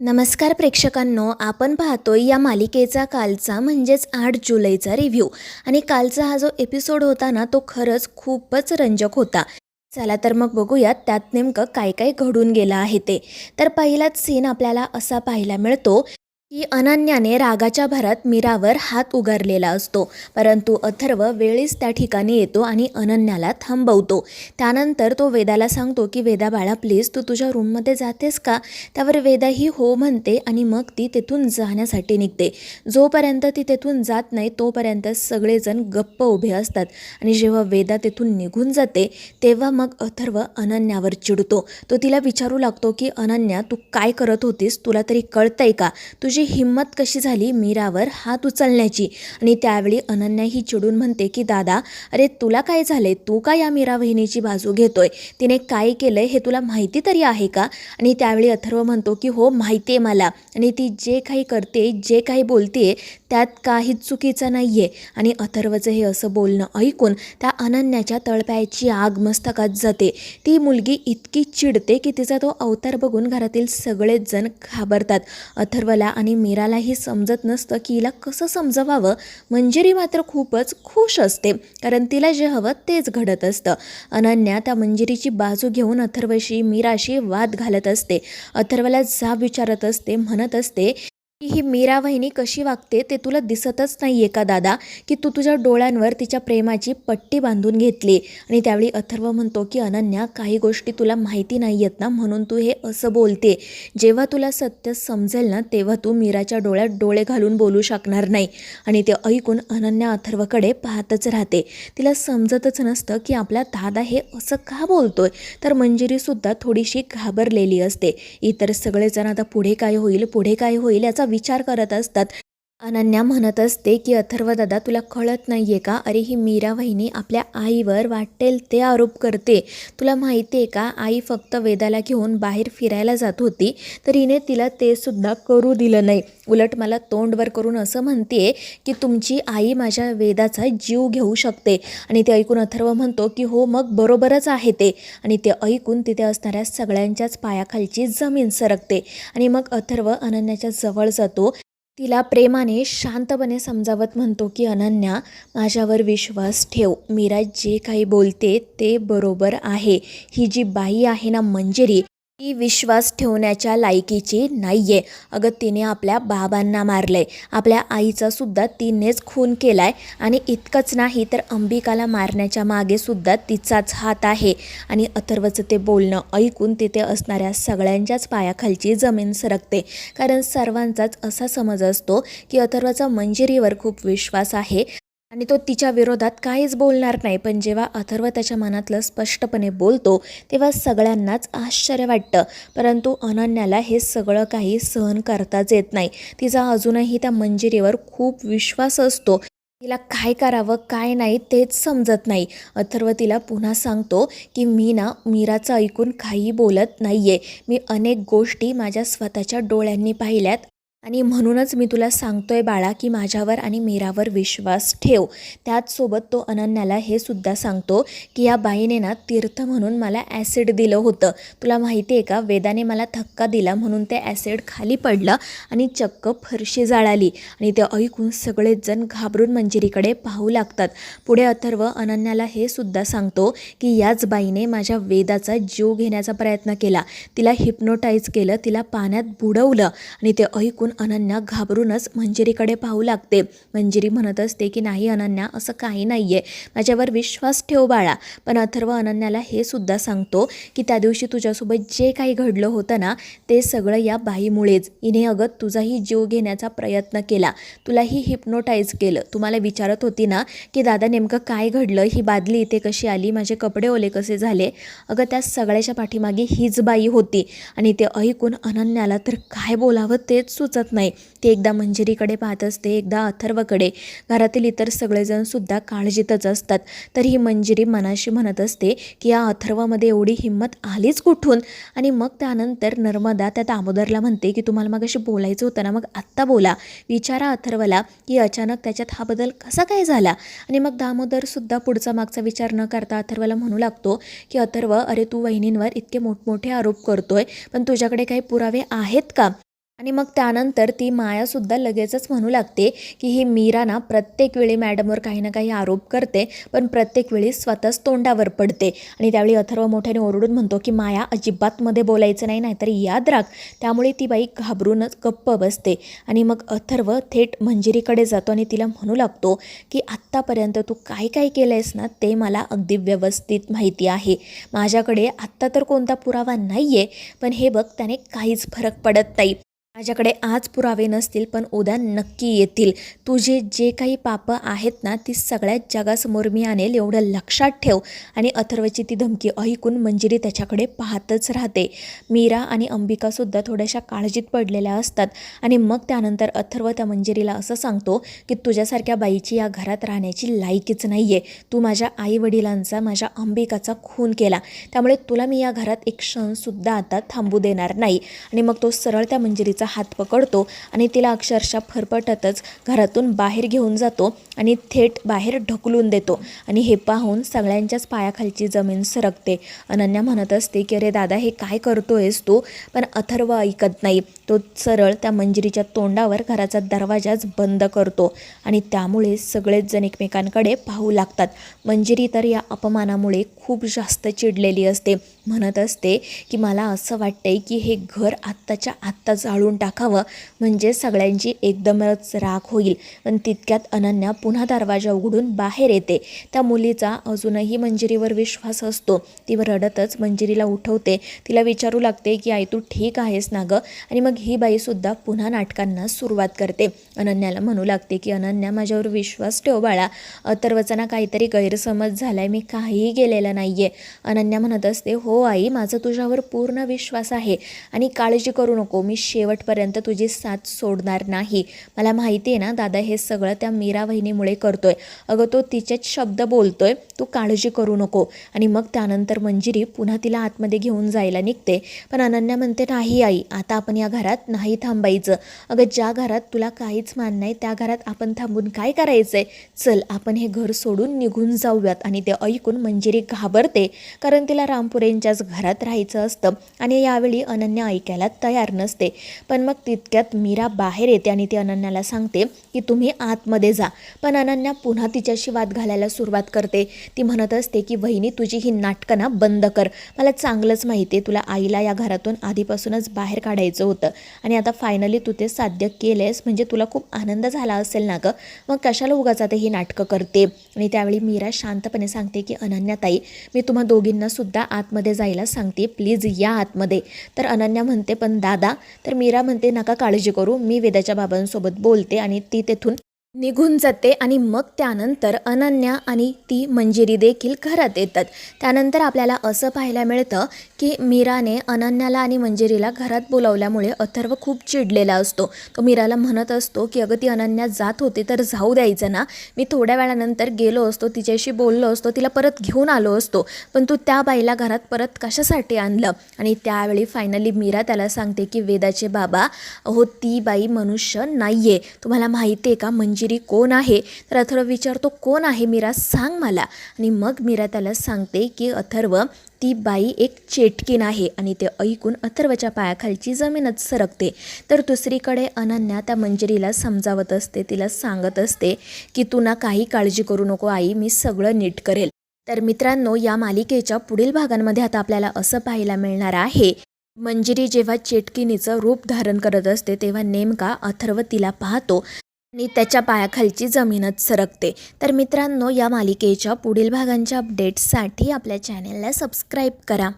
नमस्कार प्रेक्षकांनो, आपण पाहतोय या मालिकेचा कालचा म्हणजेच 8 जुलैचा रिव्ह्यू. आणि कालचा हा जो एपिसोड होता ना, तो खरंच खूपच रंजक होता. चला तर मग बघूयात त्यात नेमकं काय काय घडून गेलं आहे ते. तर पहिलाच सीन आपल्याला असा पाहायला मिळतो की अनन्याने रागाच्या भरात मीरावर हात उगारलेला असतो, परंतु अथर्व वेळीच त्या ठिकाणी येतो आणि अनन्याला थांबवतो. त्यानंतर तो वेदाला सांगतो की वेदा बाळा प्लीज तू तुझ्या रूममध्ये जातेस का. त्यावर वेदा ही हो म्हणते आणि मग ती तेथून जाण्यासाठी निघते. जोपर्यंत ती तेथून जात नाही तोपर्यंत सगळेजण गप्प उभे असतात. आणि जेव्हा वेदा तेथून निघून जाते तेव्हा मग अथर्व अनन्यावर चिडतो. तो तिला विचारू लागतो की अनन्या तू काय करत होतीस, तुला तरी कळतंय का, तुझी हिम्मत कशी झाली मीरावर हात उचलण्याची. आणि त्यावेळी अनन्या ही चिडून म्हणते की दादा अरे तुला काय झाले, तू का या मीरा वहिनीची बाजू घेतोय, तिने काय केलंय हे तुला माहिती तरी आहे का. आणि त्यावेळी अथर्व म्हणतो की हो माहिती आहे मला, आणि ती जे काही करते जे काही बोलते त्यात काहीच चुकीचं नाही आहे. आणि अथर्वचं हे असं बोलणं ऐकून त्या अनन्याच्या तळपायाची आग मस्तकात जाते. ती मुलगी इतकी चिडते की तिचा तो अवतार बघून घरातील सगळेच जण घाबरतात. अथर्वला आणि मीरालाही समजत नसतं की हिला कसं समजवावं. मंजिरी मात्र खूपच खुश असते, कारण तिला जे हवं तेच घडत असतं. अनन्या त्या मंजिरीची बाजू घेऊन अथर्वशी मीराशी वाद घालत असते. अथर्वला जाब विचारत असते, म्हणत असते की ही मीरा वहिनी कशी वागते ते तुला दिसतच नाही आहे का दादा, की तू तुझ्या डोळ्यांवर तिच्या प्रेमाची पट्टी बांधून घेतली. आणि त्यावेळी अथर्व म्हणतो की अनन्या काही गोष्टी तुला माहिती नाही आहेत ना, म्हणून तू हे असं बोलते. जेव्हा तुला सत्य समजेल ना तेव्हा तू मीराच्या डोळ्यात डोळे घालून बोलू शकणार नाही. आणि ते ऐकून अनन्या अथर्वकडे पाहतच राहते. तिला समजतच नसतं की आपला दादा हे असं का बोलतोय. तर मंजिरीसुद्धा थोडीशी घाबरलेली असते. इतर सगळेजण आता पुढे काय होईल पुढे काय होईल याचा विचार करत असतात. अनन्या म्हणत असते की अथर्व दादा तुला कळत नाही आहे का, अरे ही मीरा वहिनी आपल्या आईवर वाटेल ते आरोप करते. तुला माहिती आहे का, आई फक्त वेदाला घेऊन बाहेर फिरायला जात होती तर हिने तिला ते सुद्धा करू दिलं नाही. उलट मला तोंडवर करून असं म्हणते की तुमची आई माझ्या वेदाचा जीव घेऊ शकते. आणि ते ऐकून अथर्व म्हणतो की हो मग बरोबरच आहे ते. आणि ते ऐकून तिथे असणाऱ्या सगळ्यांच्याच पायाखालची जमीन सरकते. आणि मग अथर्व अनन्याच्या जवळ जातो. तिला प्रेमाने शांतपणे समजावत म्हणतो की अनन्या माझ्यावर विश्वास ठेव, मीरा जे काही बोलते ते बरोबर आहे. ही जी बाई आहे ना मंजिरी, ती विश्वास ठेवण्याच्या लायकीची नाहीये. अगं तिने आपल्या बाबांना मारलंय, आपल्या आईचा सुद्धा तिनेच खून केलाय. आणि इतकंच नाही तर अंबिकाला मारण्याच्या मागे सुद्धा तिचाच हात आहे. आणि अथर्वचं ते बोलणं ऐकून तिथे असणाऱ्या सगळ्यांच्याच पायाखालची जमीन सरकते. कारण सर्वांचाच असा समज असतो की अथर्वचा मंजिरीवर खूप विश्वास आहे आणि तो तिच्या विरोधात काहीच बोलणार नाही. पण जेव्हा अथर्व त्याच्या मनातलं स्पष्टपणे बोलतो तेव्हा सगळ्यांनाच आश्चर्य वाटतं. परंतु अनन्याला हे सगळं काही सहन करताच येत नाही. तिचा अजूनही त्या मंजिरीवर खूप विश्वास असतो. तिला काय करावं काय नाही तेच समजत नाही. अथर्व तिला पुन्हा सांगतो की मी ना मीराचं ऐकून काही बोलत नाही आहे. मी अनेक गोष्टी माझ्या स्वतःच्या डोळ्यांनी पाहिल्यात आणि म्हणूनच मी तुला सांगतोय बाळा की माझ्यावर आणि मीरावर विश्वास ठेव. त्याचसोबत तो अनन्याला हे सुद्धा सांगतो की या बाईने ना तीर्थ म्हणून मला ॲसिड दिलं होतं. तुला माहिती आहे का, वेदाने मला धक्का दिला म्हणून ते ॲसिड खाली पडलं आणि चक्क फरशी जाळाली. आणि ते ऐकून सगळेच जण घाबरून मंजिरीकडे पाहू लागतात. पुढे अथर्व अनन्याला हे सुद्धा सांगतो की याच बाईने माझ्या वेदाचा जीव घेण्याचा प्रयत्न केला, तिला हिप्नोटाईज केलं, तिला पाण्यात बुडवलं. आणि ते ऐकून अनन्या घाबरूनच मंजिरीकडे पाहू लागते. मंजिरी म्हणत असते की नाही अनन्या असं काही नाही आहे, माझ्यावर विश्वास ठेव बाळा. पण अथर्व अनन्याला हे सुद्धा सांगतो की त्या दिवशी तुझ्यासोबत जे काही घडलं होतं ना ते सगळं या बाईमुळेच. हिने अगं तुझाही जीव घेण्याचा प्रयत्न केला, तुलाही हिप्नोटाईज केलं. तुम्हाला विचारत होती ना की दादा नेमकं काय घडलं, ही बादली इथे कशी आली, माझे कपडे ओले कसे झाले, अगं त्या सगळ्याच्या पाठीमागे हीच बाई होती. आणि ते ऐकून अनन्याला तर काय बोलावं तेच सुचत नाही. ती एकदा मंजिरीकडे पाहत असते, एकदा अथर्वकडे. घरातील इतर सगळेजण सुद्धा काळजीतच असतात. तर ही मंजिरी मनाशी म्हणत असते की या अथर्वमध्ये एवढी हिंमत आलीच कुठून. आणि मग त्यानंतर नर्मदा त्या दामोदरला म्हणते की तुम्हाला मग अशी बोलायचं होतं ना, मग आत्ता बोला, विचारा अथर्वला की अचानक त्याच्यात हा बदल कसा काय झाला. आणि मग दामोदरसुद्धा पुढचा मागचा विचार न करता अथर्वला म्हणू लागतो की अथर्व अरे तू वहिनींवर इतके मोठमोठे आरोप करतोय पण तुझ्याकडे काही पुरावे आहेत का. आणि मग त्यानंतर ती मायासुद्धा लगेचच म्हणू लागते की ही मीरा ना प्रत्येक वेळी मॅडमवर काही ना काही आरोप करते, पण प्रत्येक वेळी स्वतःच तोंडावर पडते. आणि त्यावेळी अथर्व मोठ्याने ओरडून म्हणतो की माया अजिबात मध्ये बोलायचं नाही, नाहीतर याद राख. त्यामुळे ती बाई घाबरूनच गप्प बसते. आणि मग अथर्व थेट मंजिरीकडे जातो आणि तिला म्हणू लागतो की आत्तापर्यंत तू काय काय केलं आहेस ना ते मला अगदी व्यवस्थित माहिती आहे. माझ्याकडे आत्ता तर कोणता पुरावा नाही आहे, पण हे बघ त्याने काहीच फरक पडत नाही. माझ्याकडे आज पुरावे नसतील पण उद्या नक्की येतील. तुझे जे काही पापं आहेत ना ती सगळ्यात जगासमोर मी आणेल, एवढं लक्षात ठेव. आणि अथर्वची ती धमकी ऐकून मंजिरी त्याच्याकडे पाहतच राहते. मीरा आणि अंबिकासुद्धा थोड्याशा काळजीत पडलेल्या असतात. आणि मग त्यानंतर अथर्व त्या मंजिरीला असं सांगतो की तुझ्यासारख्या बाईची या घरात राहण्याची लायकीच नाही आहे. तू माझ्या आईवडिलांचा, माझ्या अंबिकाचा खून केला, त्यामुळे तुला मी या घरात एक क्षणसुद्धा आता थांबू देणार नाही. आणि मग तो सरळ त्या मंजिरीचा हात पकडतो आणि तिला अक्षरशः फरफटतच घरातून बाहेर घेऊन जातो आणि थेट बाहेर ढकलून देतो. आणि हे पाहून सगळ्यांच्याच पायाखालची जमीन सरकते. अनन्या म्हणत असते की अरे दादा हे काय करतोयस तू, पण अथर्व ऐकत नाही. तो सरळ त्या मंजिरीच्या तोंडावर घराचा दरवाजाच बंद करतो आणि त्यामुळे सगळेच जण एकमेकांकडे पाहू लागतात. मंजिरी तर या अपमानामुळे खूप जास्त चिडलेली असते. म्हणत असते की मला असं वाटतंय की हे घर आत्ताच्या आत्ता जाळून टाकावं, म्हणजे सगळ्यांची एकदमच राख होईल. पण तितक्यात अनन्या पुन्हा दरवाजा उघडून बाहेर येते. त्या मुलीचा अजूनही मंजिरीवर विश्वास असतो. ती रडतच मंजिरीला उठवते. तिला विचारू लागते की आई तू ठीक आहेस ना गं. आणि मग ही बाईसुद्धा पुन्हा नाटकांना सुरुवात करते. अनन्याला म्हणू लागते की अनन्या माझ्यावर विश्वास ठेव बाळा, अथर्वचा ना काहीतरी गैरसमज झाला आहे, मी काहीही केलेलं नाही आहे. अनन्या म्हणत असते हो आई माझा तुझ्यावर पूर्ण विश्वास आहे आणि काळजी करू नको, मी शेवटपर्यंत तुझी साथ सोडणार नाही. मला माहिती आहे ना दादा हे सगळं त्या मीरा वहिनीमुळे करतोय. अगं तो तिचेच शब्द बोलतोय, तू काळजी करू नको. आणि मग त्यानंतर मंजिरी पुन्हा तिला आतमध्ये घेऊन जायला निघते. पण अनन्या म्हणते नाही आई, आता आपण या घरात नाही थांबायचं. अगं ज्या घरात तुला काहीच मान नाही त्या घरात आपण थांबून काय करायचंय, चल आपण हे घर सोडून निघून जाऊयात. आणि ते ऐकून मंजिरी घाबरते, कारण तिला रामपुरेंच्याच घरात राहायचं असतं. आणि यावेळी अनन्या ऐकायला तयार नसते. पण मग तितक्यात मीरा बाहेर येते आणि ती अनन्याला सांगते की तुम्ही आतमध्ये जा. पण अनन्या पुन्हा तिच्याशी वाद घालायला सुरुवात करते. ती म्हणत असते की वहिनी तुझी ही नाटकं ना बंद कर, मला चांगलंच माहिती आहे तुला आईला या घरातून आधीपासूनच बाहेर काढायचं होतं आणि आता फायनली तू ते साध्य केलेस, म्हणजे तुला खूप आनंद झाला असेल ना गं, मग कशाला उगाच आता ही नाटकं करते. आणि त्यावेळी मीरा शांतपणे सांगते की अनन्याताई मी तुम्हा दोघींना सुद्धा आतमध्ये जायला सांगते, प्लीज या आतमध्ये. तर अनन्या म्हणते पण दादा, तर मीरा म्हणते नका काळजी करू, मी वेदाच्या बाबांसोबत बोलते. आणि ती तेथून निघून जाते. आणि मग त्यानंतर अनन्या आणि ती मंजिरी देखील घरात येतात. त्यानंतर आपल्याला असं पाहायला मिळतं की मीराने अनन्याला आणि मंजिरीला घरात बोलावल्यामुळे अथर्व खूप चिडलेला असतो. तो मीराला म्हणत असतो की अगं ती अनन्या जात होती तर जाऊ द्यायचं ना, मी थोड्या वेळानंतर गेलो असतो, तिच्याशी बोललो असतो, तिला परत घेऊन आलो असतो, पण तू त्या बाईला घरात परत कशासाठी आणलं. आणि त्यावेळी फायनली मीरा त्याला सांगते की वेदाचे बाबा अहो ती बाई मनुष्य नाही आहे, तुम्हाला माहिती आहे का मंजिरी कोण आहे. तर अथर्व विचारतो कोण आहे मीरा सांग मला. आणि मग मीरा त्याला सांगते की अथर्व ती बाई एक चेटकीन आहे. आणि ते ऐकून अथर्वच्या पायाखालची जमीनच सरकते. तर दुसरीकडे अनन्या त्या मंजिरीला समजावत असते, तिला सांगत असते की तू ना काही काळजी करू नको आई, मी सगळं नीट करेल. तर मित्रांनो या मालिकेच्या पुढील भागांमध्ये आता आपल्याला असं पाहायला मिळणार आहे, मंजिरी जेव्हा चेटकिनीचं रूप धारण करत असते तेव्हा नेमका अथर्व तिला पाहतो आणि त्याच्या पायाखालची जमीनच सरकते. तर मित्रांनो या मालिकेच्या पुढील भागांच्या अपडेट्ससाठी आपल्या चॅनेलला सबस्क्राईब करा.